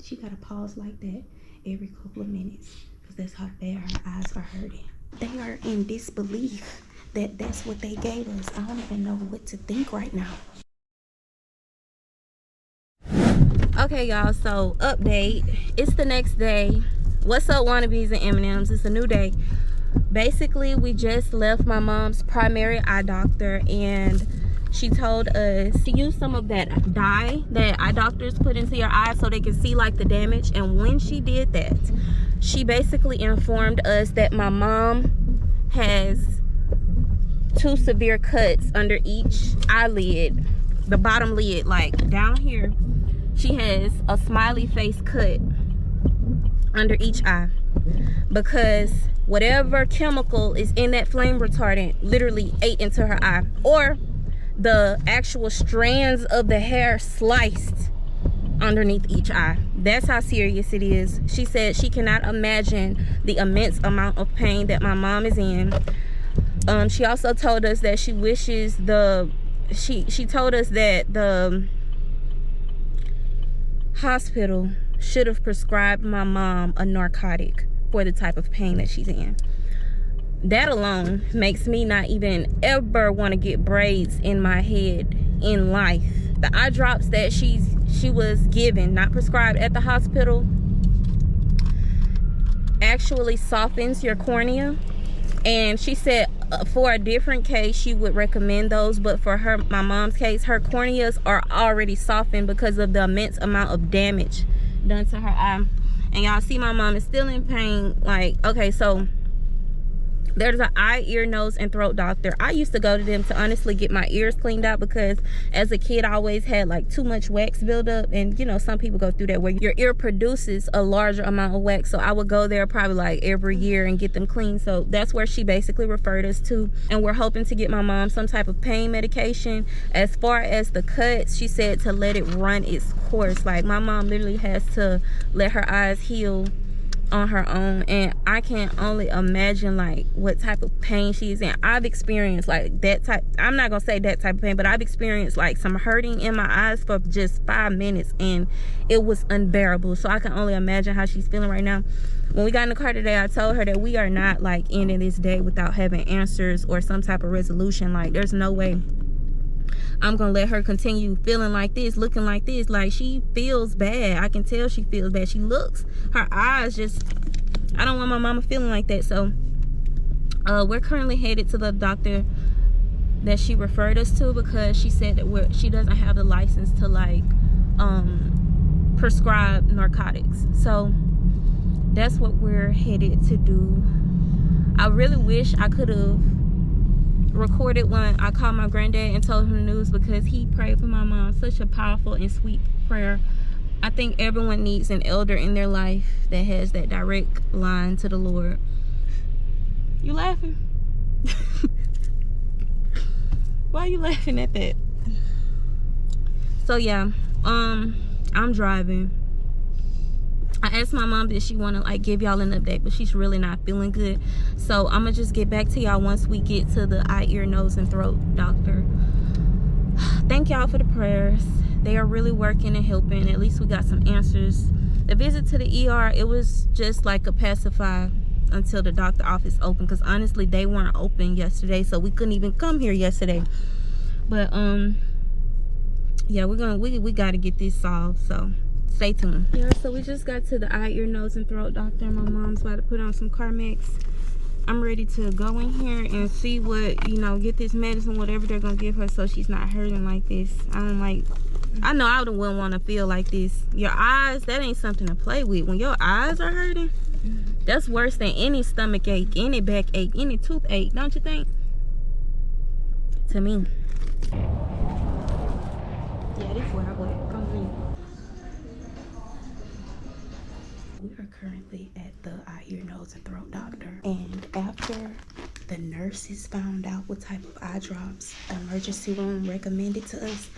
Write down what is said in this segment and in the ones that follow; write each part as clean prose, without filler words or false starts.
She gotta pause like that every couple of minutes because that's how bad her eyes are hurting. They are in disbelief that that's what they gave us. I don't even know what to think right now. Okay, y'all, so update. It's the next day. What's up, wannabes and M&Ms? It's a new day. Basically, we just left my mom's primary eye doctor, and she told us to use some of that dye that eye doctors put into your eyes so they can see like the damage. And when she did that, she basically informed us that my mom has 2 severe cuts under each eyelid, the bottom lid, like down here. She has a smiley face cut under each eye because whatever chemical is in that flame retardant literally ate into her eye, or the actual strands of the hair sliced underneath each eye. That's how serious it is. She said she cannot imagine the immense amount of pain that my mom is in. She also told us that she wishes she told us that the hospital should have prescribed my mom a narcotic for the type of pain that she's in. That alone makes me not even ever want to get braids in my head in life. The eye drops that she was given, not prescribed at the hospital, actually softens your cornea. And she said for a different case she would recommend those, but for my mom's case, her corneas are already softened because of the immense amount of damage done to her eye. And y'all see my mom is still in pain. Like, okay, so there's an eye, ear, nose, and throat doctor. I used to go to them to honestly get my ears cleaned out because as a kid I always had like too much wax buildup, and you know some people go through that where your ear produces a larger amount of wax. So I would go there probably like every year and get them cleaned. So that's where she basically referred us to, and we're hoping to get my mom some type of pain medication. As far as the cuts, she said to let it run its course. Like my mom literally has to let her eyes heal on her own, and I can only imagine like what type of pain she's in. I've experienced like that type, I'm not gonna say that type of pain, but I've experienced like some hurting in my eyes for just 5 minutes, and it was unbearable. So I can only imagine how she's feeling right now. When we got in the car today, I told her that we are not like ending this day without having answers or some type of resolution. Like there's no way I'm gonna let her continue feeling like this, looking like this. Like she feels bad. I can tell she feels bad. She looks, her eyes just, I don't want my mama feeling like that. So we're currently headed to the doctor that she referred us to because she said that she doesn't have the license to like prescribe narcotics. So that's what we're headed to do. I really wish I could have recorded when I called my granddad and told him the news, because he prayed for my mom. Such a powerful and sweet prayer. I think everyone needs an elder in their life that has that direct line to the Lord. You laughing? Why are you laughing at that? So yeah, I'm driving. I asked my mom did she want to like give y'all an update, but she's really not feeling good. So I'm gonna just get back to y'all once we get to the eye, ear, nose, and throat doctor. Thank y'all for the prayers. They are really working and helping. At least we got some answers. The visit to the ER, it was just like a pacify until the doctor office opened, because honestly they weren't open yesterday, so we couldn't even come here yesterday. But yeah, we gotta get this solved, so stay tuned. Yeah, so we just got to the eye, ear, nose, and throat doctor, and my mom's about to put on some Carmex. I'm ready to go in here and see what, you know, get this medicine, whatever they're gonna give her, so she's not hurting like this. I know I wouldn't want to feel like this. Your eyes, that ain't something to play with. When your eyes are hurting, that's worse than any stomach ache, any back ache, any toothache, don't you think? To me. Yeah, this is where I went. Come with me. We are currently at the eye, ear, nose, and throat doctor. And after the nurses found out what type of eye drops the emergency room recommended to us,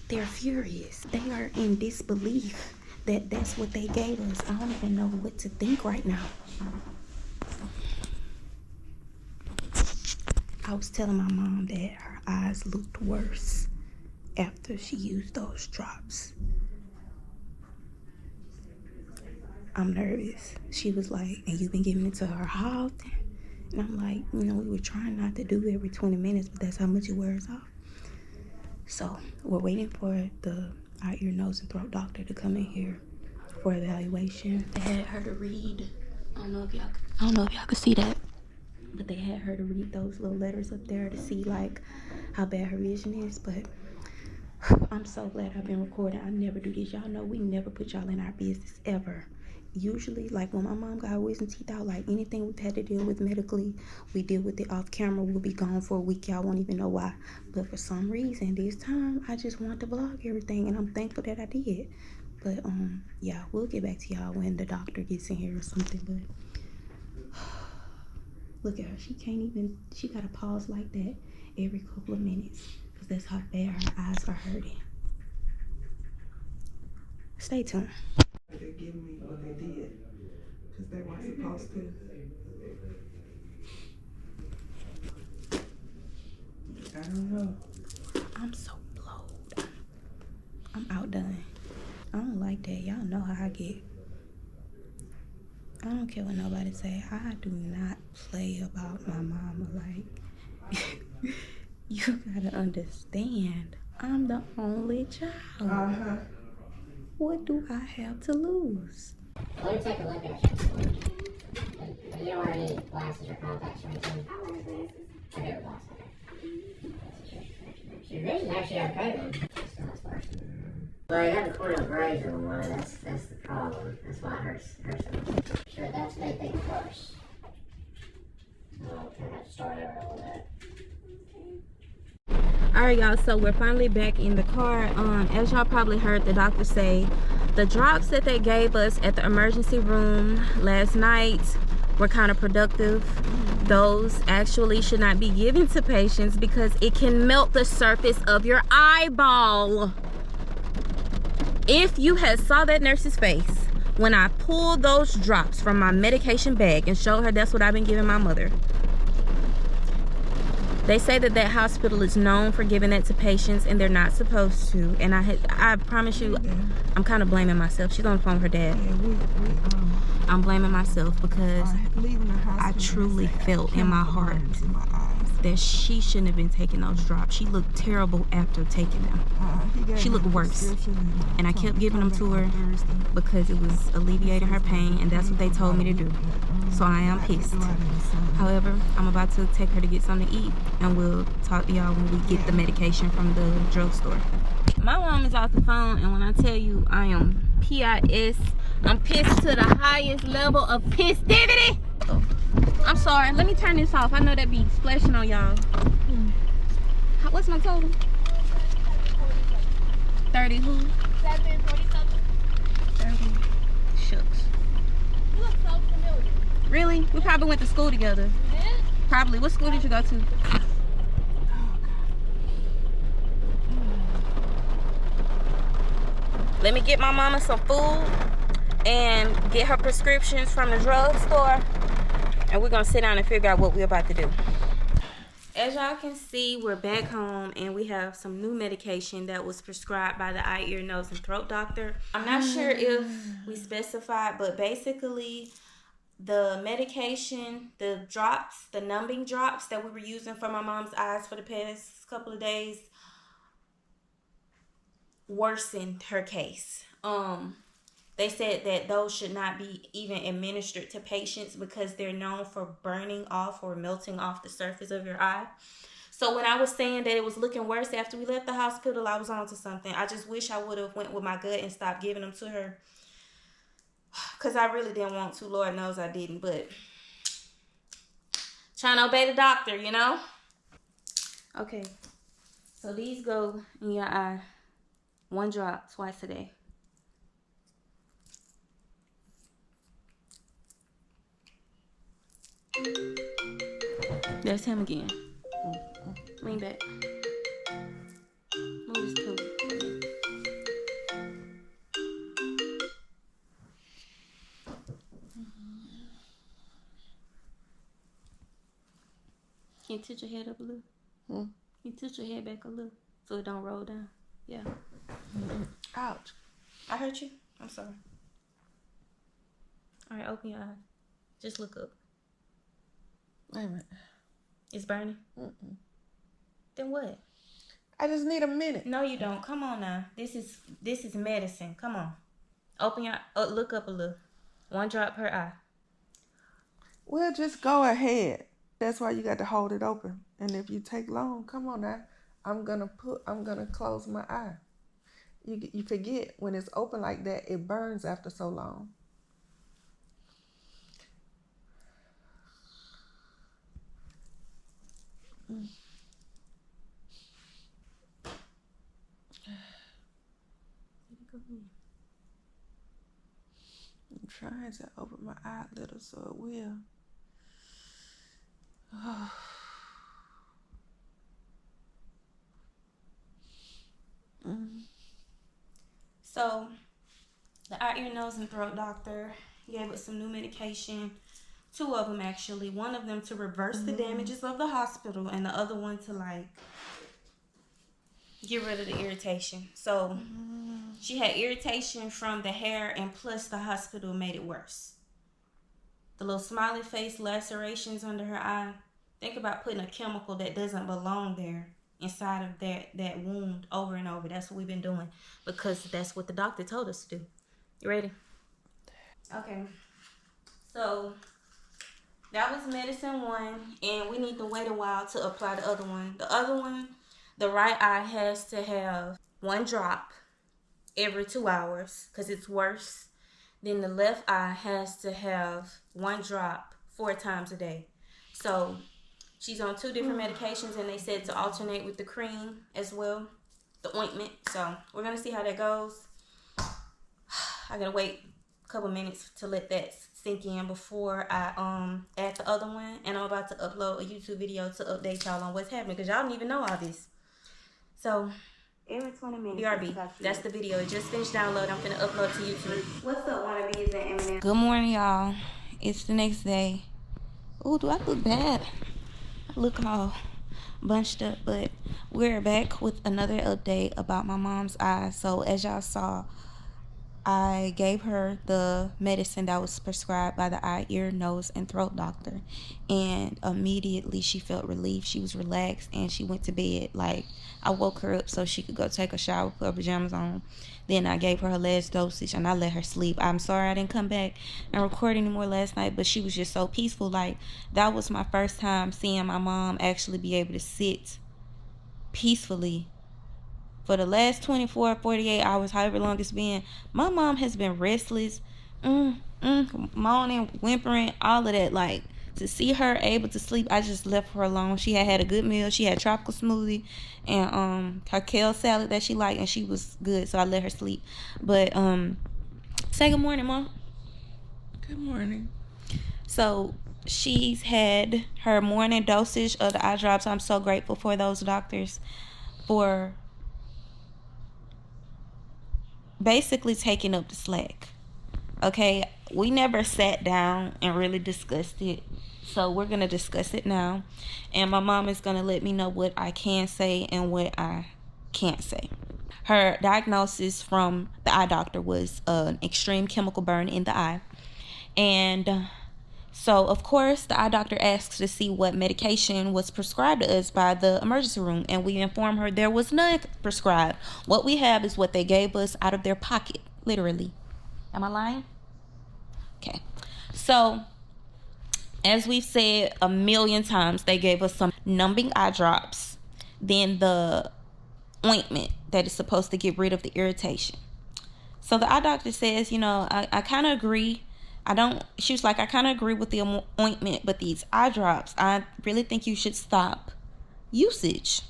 they're furious. They are in disbelief that that's what they gave us. I don't even know what to think right now. I was telling my mom that her eyes looked worse after she used those drops. I'm nervous. She was like, and you've been giving it to her how often? And I'm like, you know, we were trying not to do every 20 minutes, but that's how much it wears off. So we're waiting for the eye, ear, nose, and throat doctor to come in here for evaluation. They had her to read. I don't know if y'all could see that, but they had her to read those little letters up there to see like how bad her vision is. But I'm so glad I've been recording. I never do this. Y'all know we never put y'all in our business ever. Usually, like when my mom got her wisdom teeth out, like anything we've had to deal with medically, we deal with it off camera. We'll be gone for a week. Y'all won't even know why. But for some reason, this time, I just wanted to vlog everything, and I'm thankful that I did. But yeah, we'll get back to y'all when the doctor gets in here or something. But look at her. She can't even. She gotta pause like that every couple of minutes because that's how bad her eyes are hurting. Stay tuned. They give me what they did because they weren't supposed to. I don't know. I'm so blowed. I'm outdone. I don't like that. Y'all know how I get. I don't care what nobody say. I do not play about my mama. Like, you gotta understand. I'm the only child. What do I have to lose? Let me take a look at you. You don't wear any glasses or contacts or anything? I wear glasses. I do wear glasses. Your vision's actually okay then. Well, you have the corneal graze on one. That's the problem. That's why it hurts so. Sure, that's made things worse. I'll have to start over a little bit. Alright y'all, so we're finally back in the car. As y'all probably heard the doctor say, the drops that they gave us at the emergency room last night were counterproductive. Those actually should not be given to patients because it can melt the surface of your eyeball. If you had saw that nurse's face when I pulled those drops from my medication bag and showed her that's what I've been giving my mother. They say that that hospital is known for giving that to patients and they're not supposed to. And I promise you, I'm kind of blaming myself. She's on the phone with her dad. I'm blaming myself because I truly felt in my heart that she shouldn't have been taking those drops. She looked terrible after taking them. She looked worse. And I kept giving them to her because it was alleviating her pain, and that's what they told me to do. So I am pissed. However, I'm about to take her to get something to eat, and we'll talk to y'all when we get the medication from the drugstore. My mom is off the phone, and when I tell you I am PIS, I'm pissed to the highest level of pissivity. I'm sorry, let me turn this off. I know that be splashing on y'all. What's my total? 30 who? 747. 30. Shucks. You look so familiar. Really? We probably went to school together. You did? Probably. What school did you go to? Let me get my mama some food and get her prescriptions from the drugstore, and we're gonna sit down and figure out what we're about to do. As y'all can see, we're back home and we have some new medication that was prescribed by the eye, ear, nose, and throat doctor. I'm not sure if we specified, but basically the medication, the drops, the numbing drops that we were using for my mom's eyes for the past couple of days worsened her case. They said that those should not be even administered to patients because they're known for burning off or melting off the surface of your eye. So when I was saying that it was looking worse after we left the hospital, I was on to something. I just wish I would have went with my gut and stopped giving them to her, because I really didn't want to. Lord knows I didn't, but trying to obey the doctor, you know? Okay, so these go in your eye. 1 drop twice a day. There's him again. Lean back. Move this too. Can you tilt your head up a little? Can you tilt your head back a little so it don't roll down? Yeah. Ouch. I hurt you? I'm sorry. All right, open your eyes. Just look up. Wait a minute. It's burning? Mm-mm. Then what? I just need a minute. No, you don't. Come on now. This is medicine. Come on. Open your look up a little. 1 drop per eye. Well, just go ahead. That's why you got to hold it open. And if you take long, come on now. I'm gonna close my eye. You forget when it's open like that, it burns after so long. I'm trying to open my eye a little so it will. Oh. So, the eye, ear, nose, and throat doctor gave us some new medication. 2 of them actually. One of them to reverse the damages of the hospital, and the other one to like get rid of the irritation. So she had irritation from the hair, and plus the hospital made it worse. The little smiley face lacerations under her eye. Think about putting a chemical that doesn't belong there inside of that wound over and over. That's what we've been doing because that's what the doctor told us to do. You ready? Okay. So that was medicine 1, and we need to wait a while to apply the other one. The other one, the right eye has to have 1 drop every 2 hours because it's worse. Then the left eye has to have 1 drop 4 times a day. So she's on 2 different medications, and they said to alternate with the cream as well, the ointment. So we're going to see how that goes. I got to wait a couple minutes to let that sink in before I add the other one. And I'm about to upload a YouTube video to update y'all on what's happening because y'all don't even know all this. So every 20 minutes. BRB. That's the video. It just finished downloading. I'm finna upload to YouTube. What's up, wannabes and Eminem? Good morning, y'all. It's the next day. Oh, do I look bad? I look all bunched up, but we're back with another update about my mom's eyes. So as y'all saw, I gave her the medicine that was prescribed by the eye, ear, nose, and throat doctor, and immediately she felt relief. She was relaxed, and she went to bed. Like, I woke her up so she could go take a shower, put her pajamas on. Then I gave her her last dosage, and I let her sleep. I'm sorry I didn't come back and record anymore last night, but she was just so peaceful. Like, that was my first time seeing my mom actually be able to sit peacefully. For the last 24, 48 hours, however long it's been, my mom has been restless, moaning, whimpering, all of that. Like, to see her able to sleep, I just left her alone. She had a good meal. She had tropical smoothie and her kale salad that she liked, and she was good, so I let her sleep. But say good morning, Mom. Good morning. So she's had her morning dosage of the eye drops. I'm so grateful for those doctors for basically taking up the slack. Okay, we never sat down and really discussed it, so we're gonna discuss it now, and my mom is gonna let me know what I can say and what I can't say. Her diagnosis from the eye doctor was an extreme chemical burn in the eye, and so of course the eye doctor asks to see what medication was prescribed to us by the emergency room, and we inform her there was none prescribed. What we have is what they gave us out of their pocket, literally. Am I lying? Okay. So as we've said a million times, they gave us some numbing eye drops, then the ointment that is supposed to get rid of the irritation. So the eye doctor says, I kind of agree. She was like, I kind of agree with the ointment, but these eye drops, I really think you should stop usage.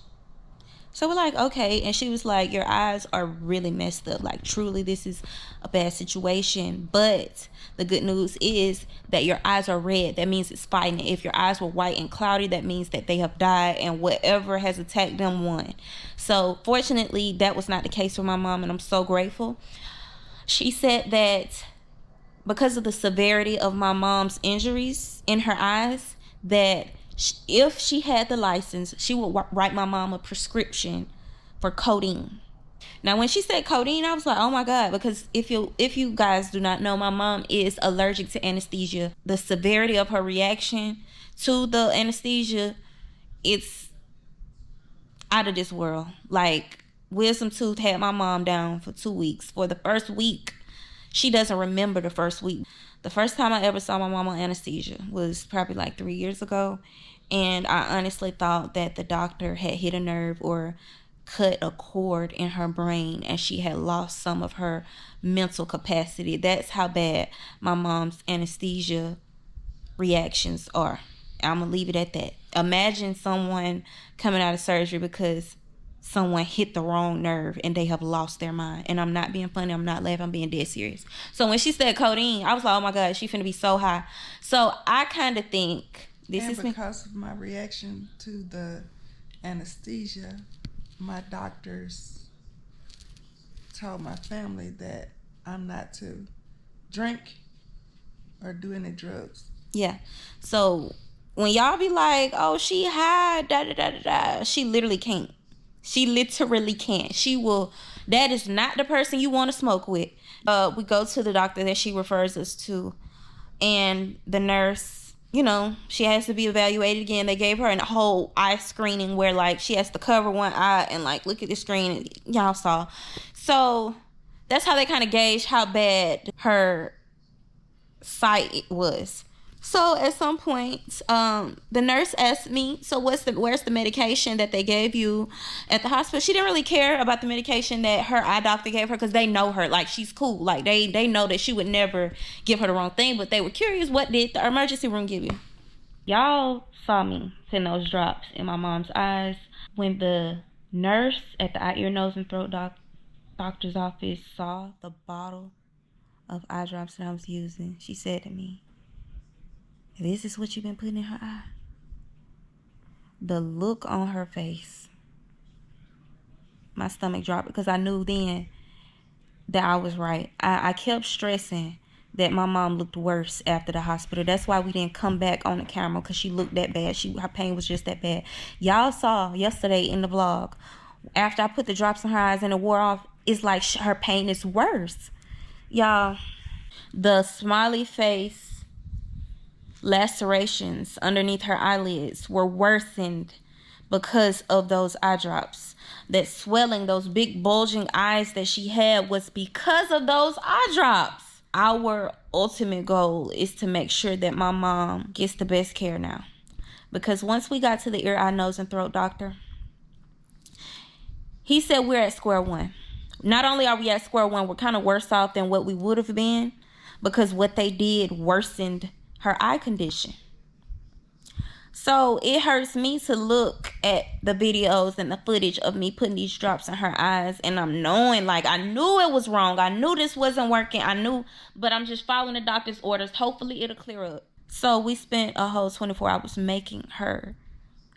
So we're like, okay. And she was like, your eyes are really messed up. Like, truly, this is a bad situation. But the good news is that your eyes are red. That means it's fighting. If your eyes were white and cloudy, that means that they have died and whatever has attacked them won. So fortunately, that was not the case for my mom, and I'm so grateful. She said that because of the severity of my mom's injuries in her eyes, that if she had the license, she would write my mom a prescription for codeine. Now, when she said codeine, I was like, oh my God, because if you guys do not know, my mom is allergic to anesthesia. The severity of her reaction to the anesthesia, it's out of this world. Like, Wisdom Tooth had my mom down for 2 weeks. For the first week, she doesn't remember the first week. The first time I ever saw my mom on anesthesia was probably like 3 years ago. And I honestly thought that the doctor had hit a nerve or cut a cord in her brain and she had lost some of her mental capacity. That's how bad my mom's anesthesia reactions are. I'm gonna leave it at that. Imagine someone coming out of surgery because someone hit the wrong nerve and they have lost their mind. And I'm not being funny, I'm not laughing, I'm being dead serious. So when she said codeine, I was like, oh my God, she finna be so high. So I kind of think this and is because of my reaction to the anesthesia, my doctors told my family that I'm not to drink or do any drugs. Yeah. So when y'all be like, oh, she high, da da da da da, she literally can't. She literally can't. She will. That is not the person you want to smoke with. We go to the doctor that she refers us to, and the nurse, you know, she has to be evaluated again. They gave her a whole eye screening where, like, she has to cover one eye and, like, look at the screen. And y'all saw. So that's how they kind of gauge how bad her sight was. So at some point, the nurse asked me, so where's the medication that they gave you at the hospital? She didn't really care about the medication that her eye doctor gave her because they know her. Like, she's cool. Like, they know that she would never give her the wrong thing, but they were curious, what did the emergency room give you? Y'all saw me send those drops in my mom's eyes. When the nurse at the eye, ear, nose, and throat doctor's office saw the bottle of eye drops that I was using, she said to me, this is what you've been putting in her eye? The look on her face, my stomach dropped because I knew then that I was right. I kept stressing that my mom looked worse after the hospital. That's why we didn't come back on the camera, because she looked that bad. Her pain was just that bad. Y'all saw yesterday in the vlog, after I put the drops in her eyes and it wore off, it's like her pain is worse. Y'all, the smiley face lacerations underneath her eyelids were worsened because of those eye drops. That swelling, those big bulging eyes that she had, was because of those eye drops. Our ultimate goal is to make sure that my mom gets the best care now. Because once we got to the ear, eye, nose, and throat doctor, he said we're at square one. Not only are we at square one, we're kind of worse off than what we would have been, because what they did worsened her eye condition. So it hurts me to look at the videos and the footage of me putting these drops in her eyes, and I'm knowing, like, I knew it was wrong. I knew this wasn't working. I knew, but I'm just following the doctor's orders. Hopefully it'll clear up. So we spent a whole 24 hours making her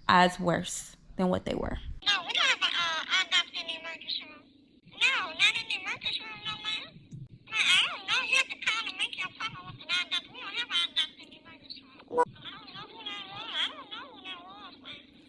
eyes worse than what they were. No, we don't have an eye doctor in the emergency room. No, not in the emergency room, no, ma'am. I don't know. You have to call and make your appointment with an eye doctor. We don't have an eye doctor.